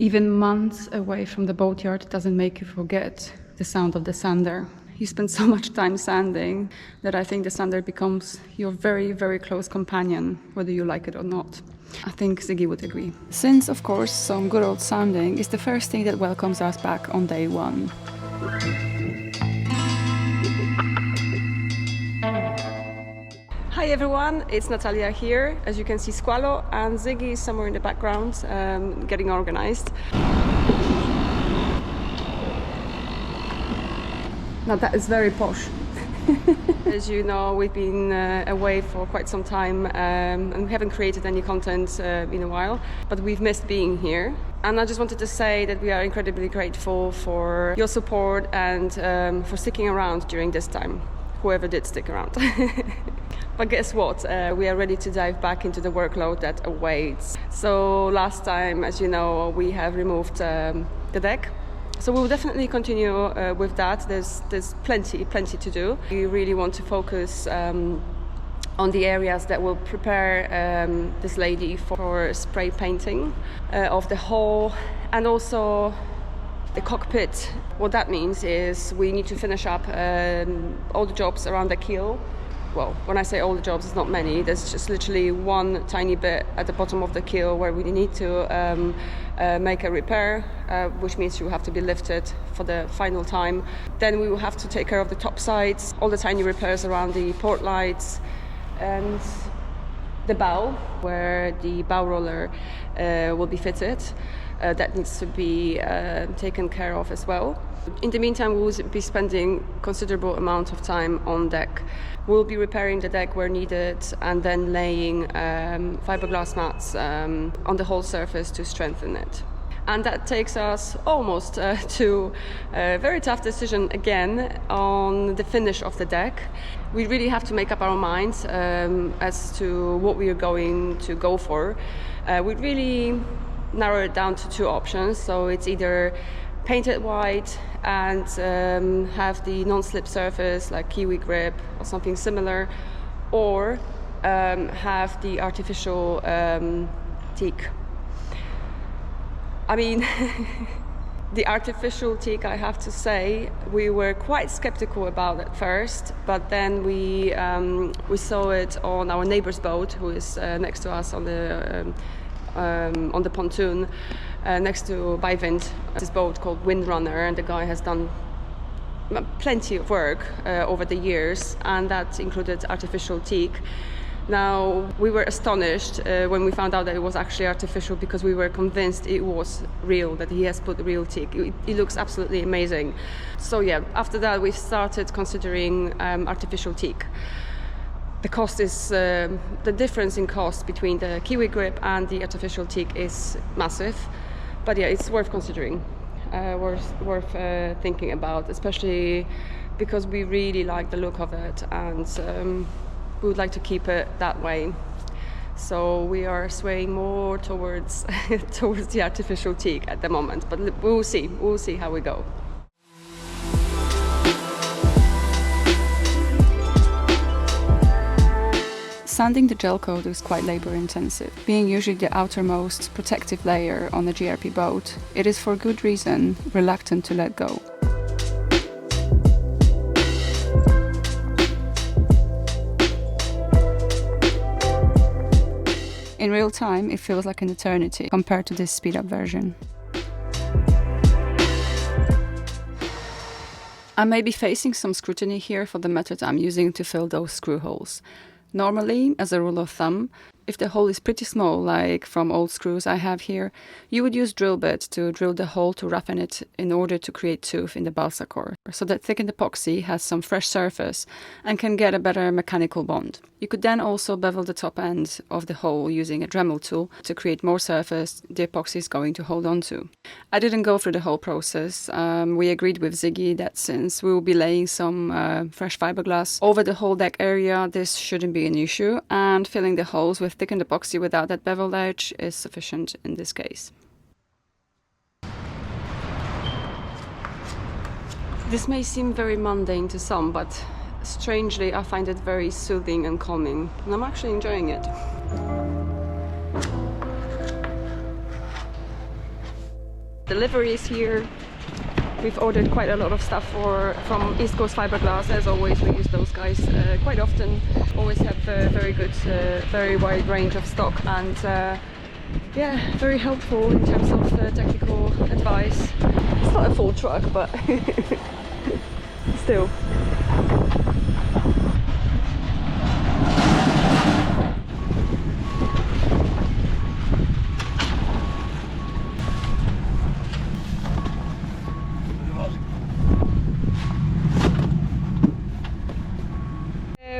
Even months away from the boatyard doesn't make you forget the sound of the sander. You spend so much time sanding that I think the sander becomes your very, very close companion, whether you like it or not. I think Ziggy would agree. Since, of course, some good old sanding is the first thing that welcomes us back on day one. Hi everyone, it's Natalia here. As you can see, Squalo and Ziggy is somewhere in the background, getting organized. Now that is very posh. As you know, we've been away for quite some time and we haven't created any content in a while, but we've missed being here. And I just wanted to say that we are incredibly grateful for your support and for sticking around during this time, whoever did stick around. But guess what? We are ready to dive back into the workload that awaits. So last time, as you know, we have removed the deck. So we'll definitely continue with that. There's plenty to do. We really want to focus on the areas that will prepare this lady for spray painting of the hull and also the cockpit. What that means is we need to finish up all the jobs around the keel. Well, when I say all the jobs, it's not many. There's just literally one tiny bit at the bottom of the keel where we need to make a repair, which means you will have to be lifted for the final time. Then we will have to take care of the top sides, all the tiny repairs around the port lights and the bow, where the bow roller will be fitted. That needs to be taken care of as well. In the meantime, we will be spending considerable amount of time on deck. We'll be repairing the deck where needed and then laying fiberglass mats on the whole surface to strengthen it. And that takes us almost to a very tough decision again on the finish of the deck. We really have to make up our minds as to what we are going to go for. We really narrow it down to two options. So it's either paint it white and have the non-slip surface like kiwi grip or something similar, or have the artificial teak. I mean, the artificial teak, I have to say, we were quite skeptical about at first, but then we saw it on our neighbor's boat, who is next to us on the pontoon, next to Bywind. This boat called Windrunner, and the guy has done plenty of work over the years, and that included artificial teak. Now, we were astonished when we found out that it was actually artificial, because we were convinced it was real, that he has put real teak. It looks absolutely amazing. So yeah, after that we started considering artificial teak. The cost is, the difference in cost between the kiwi grip and the artificial teak is massive. But yeah, it's worth considering, worth thinking about, especially because we really like the look of it and we would like to keep it that way. So we are swaying more towards the artificial teak at the moment, but we'll see how we go. Sanding the gel coat is quite labor intensive. Being usually the outermost protective layer on a GRP boat, it is for good reason reluctant to let go. In real time, it feels like an eternity compared to this speed-up version. I may be facing some scrutiny here for the method I'm using to fill those screw holes. Normally, as a rule of thumb, if the hole is pretty small, like from old screws I have here, you would use drill bits to drill the hole to roughen it in order to create tooth in the balsa core, so that thickened epoxy has some fresh surface and can get a better mechanical bond. You could then also bevel the top end of the hole using a Dremel tool to create more surface the epoxy is going to hold on to. I didn't go through the whole process. We agreed with Ziggy that since we will be laying some fresh fiberglass over the whole deck area, this shouldn't be an issue, and filling the holes with thickened epoxy without that beveled edge is sufficient in this case. This may seem very mundane to some, but strangely I find it very soothing and calming, and I'm actually enjoying it. Delivery is here. We've ordered quite a lot of stuff from East Coast Fiberglass. As always, we use those guys quite often. Always have a very good, very wide range of stock, and yeah, very helpful in terms of technical advice. It's not a full truck, but still.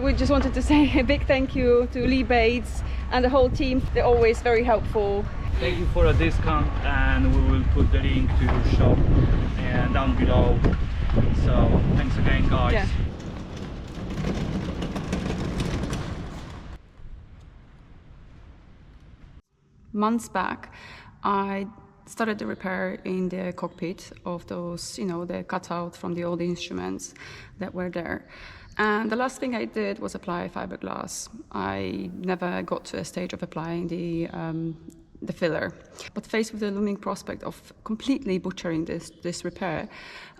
We just wanted to say a big thank you to Lee Bates and the whole team. They're always very helpful. Thank you for a discount, and we will put the link to the shop and down below. So thanks again, guys. Yeah. Months back, I started the repair in the cockpit of those, you know, the cutout from the old instruments that were there. And the last thing I did was apply fiberglass. I never got to a stage of applying the filler. But faced with the looming prospect of completely butchering this repair,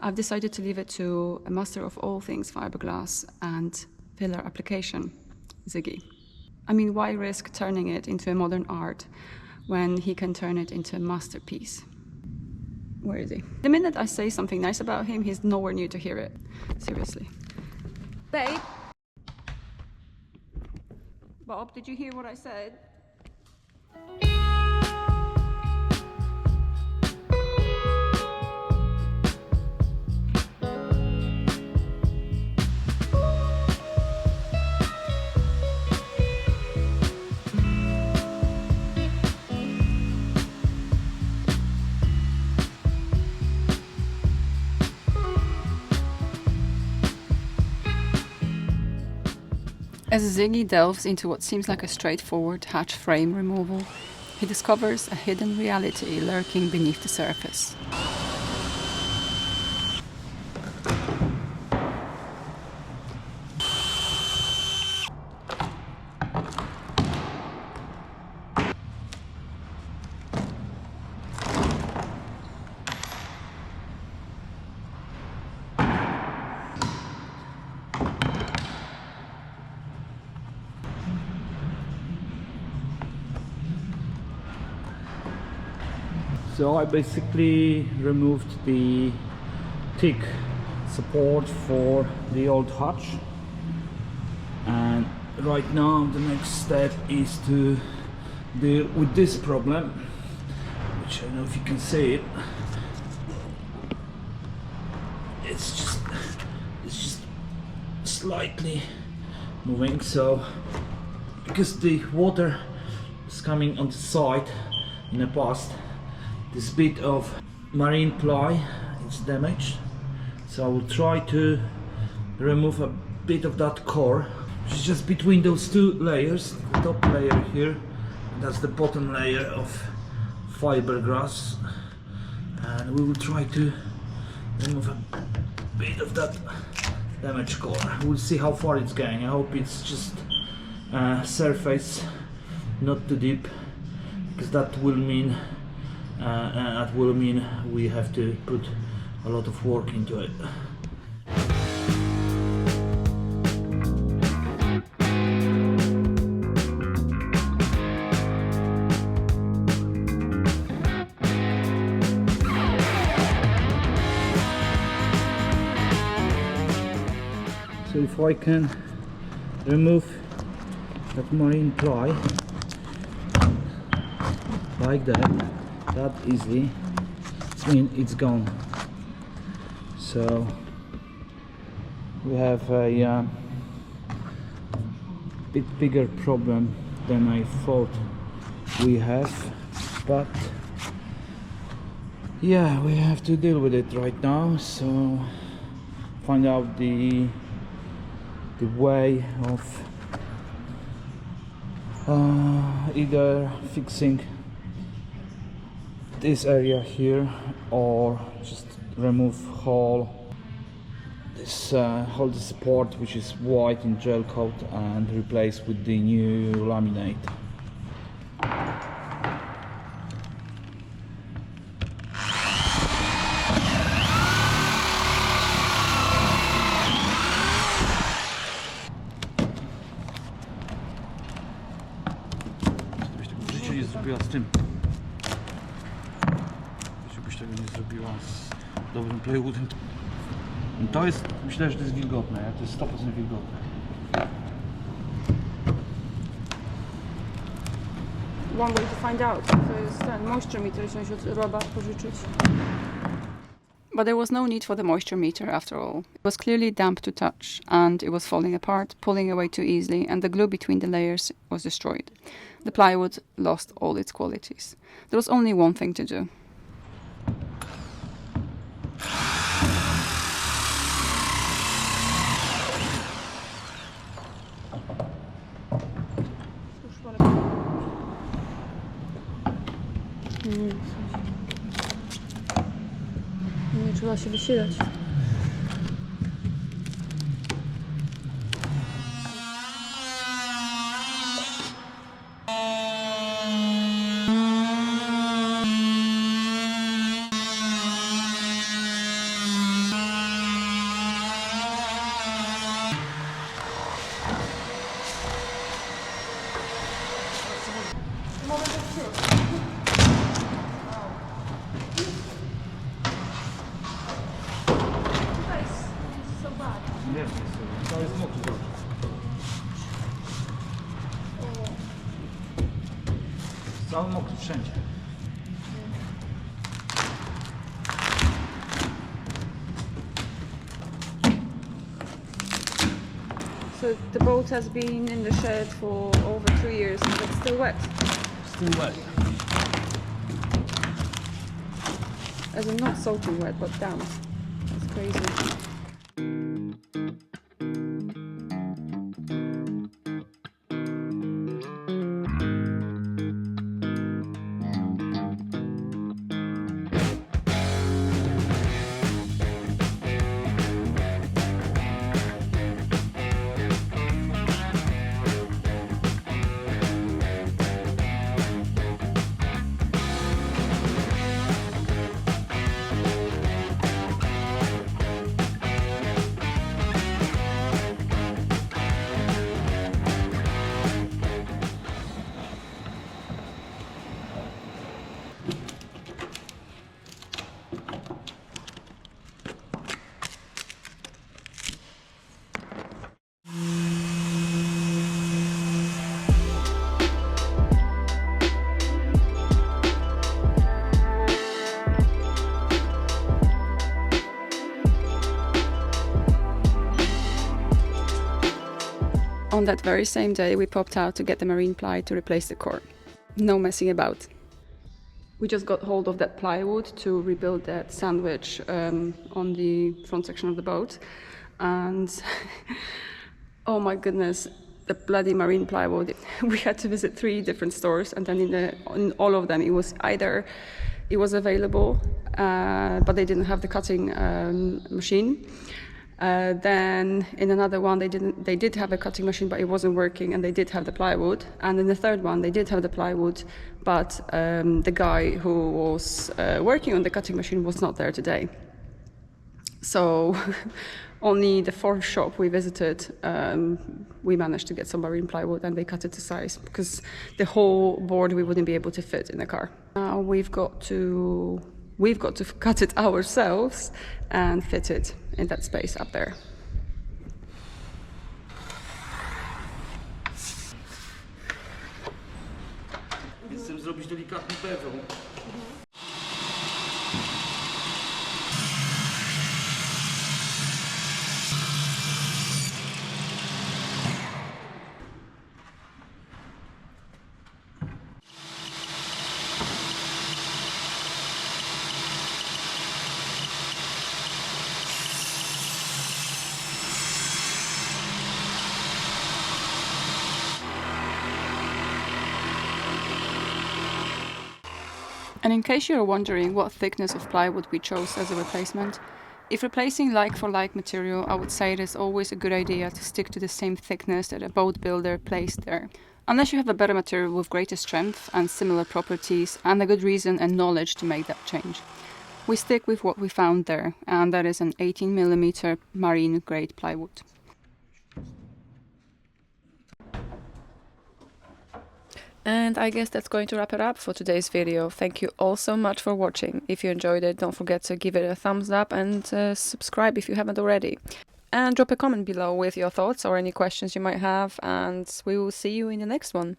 I've decided to leave it to a master of all things fiberglass and filler application, Ziggy. I mean, why risk turning it into a modern art when he can turn it into a masterpiece? Where is he? The minute I say something nice about him, he's nowhere near to hear it. Seriously. Babe? Bob, did you hear what I said? As Ziggy delves into what seems like a straightforward hatch frame removal, he discovers a hidden reality lurking beneath the surface. So I basically removed the thick support for the old hatch, and right now the next step is to deal with this problem, which I don't know if you can see it. It's just slightly moving, so because the water is coming on the side in the past, this bit of marine ply is damaged, so I will try to remove a bit of that core, which is just between those two layers. The top layer here, and that's the bottom layer of fiberglass, and we will try to remove a bit of that damaged core. We'll see how far it's going. I hope it's just surface, not too deep, because that will mean we have to put a lot of work into it. So if I can remove that marine ply like that easily, I mean it's gone. So we have a bit bigger problem than I thought we have, but yeah, we have to deal with it right now. So find out the way of either fixing this area here or just remove whole the support, which is white in gel coat, and replace with the new laminate. zrobiła z tym. Żebyś tego nie zrobiła z dobrym plywoodem. To jest, myślę, że to jest wilgotne, to jest 100% wilgotne. One way to find out, to jest ten moisture meter, wziąć od Roba, pożyczyć. But there was no need for the moisture meter after all. It was clearly damp to touch, and it was falling apart, pulling away too easily, and the glue between the layers was destroyed. The plywood lost all its qualities. There was only one thing to do. Nie trzeba się wysilać. Wiem, to jest mokry. Cały mokry wszędzie. So the boat has been in the shed for over 2 years, but it's still wet. Still wet. As in not salty wet, but damp. That's crazy. On that very same day, we popped out to get the marine ply to replace the core. No messing about. We just got hold of that plywood to rebuild that sandwich on the front section of the boat. And oh my goodness, the bloody marine plywood. We had to visit 3 different stores, and then in all of them it was either it was available, but they didn't have the cutting machine. Then in another one they did have a cutting machine, but it wasn't working, and they did have the plywood. And in the third one they did have the plywood, but the guy who was working on the cutting machine was not there today. So only the 4th shop we visited, we managed to get some marine plywood, and they cut it to size, because the whole board we wouldn't be able to fit in the car. Now we've got to cut it ourselves and fit it in that space up there. Chcę zrobić delikatny bevel. And in case you're wondering what thickness of plywood we chose as a replacement, if replacing like-for-like material, I would say it is always a good idea to stick to the same thickness that a boat builder placed there. Unless you have a better material with greater strength and similar properties and a good reason and knowledge to make that change. We stick with what we found there, and that is an 18mm marine grade plywood. And I guess that's going to wrap it up for today's video. Thank you all so much for watching. If you enjoyed it, don't forget to give it a thumbs up and subscribe if you haven't already. And drop a comment below with your thoughts or any questions you might have, and we will see you in the next one.